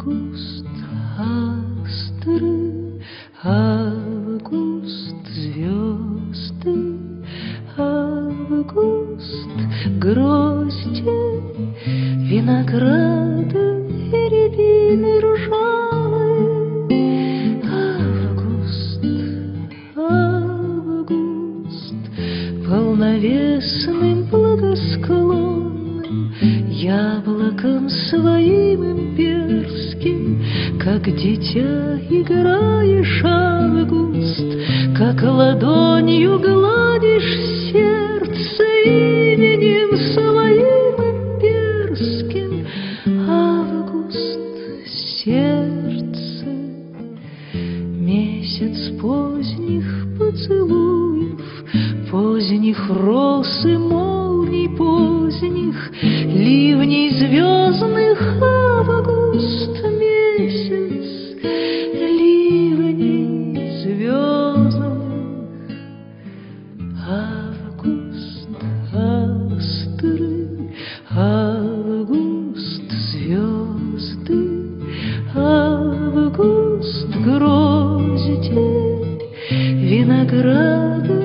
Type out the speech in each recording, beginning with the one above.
Август, астры, август, звезды, август, грозди винограда и рябины ржавые. Август, август, полновесным, благосклонным, яблоком своим имперским, как дитя играешь, август, как ладонью гладишь сердце именем своим имперским. Август, сердце, месяц поздних поцелуев, поздних роз и молний поздних, ливней звездных. Август, месяц, ливней звездных. Август, астры, август, звезды, август, грозди винограда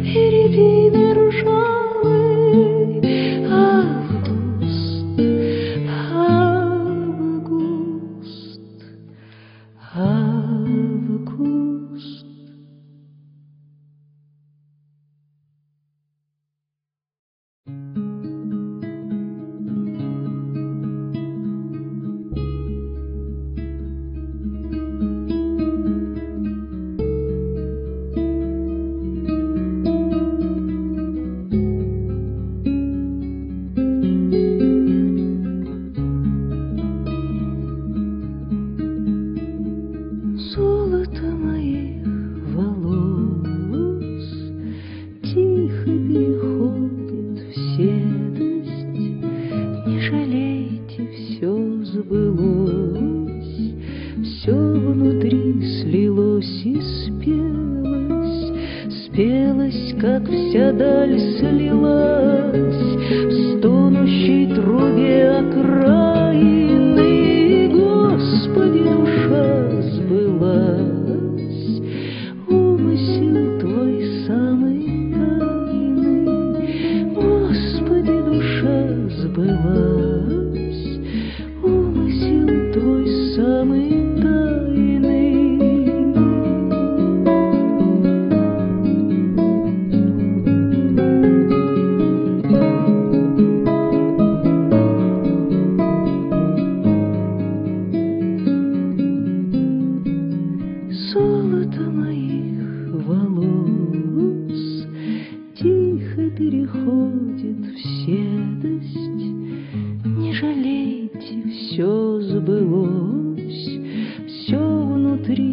и рябины ржавые. Август, август, август. Золото моих волос тихо переходит в седость. Не жалейте, все сбылось, все внутри слилось и спелось, спелось, как вся даль слилась в стонущей трубе окраины. Господи, душа сбылась, умысел Твой самый тайный. Господи, душа сбылась, умысел Твой самый тайный. Золото моих волос тихо переходит в седость. Не жалейте, все сбылось, все внутри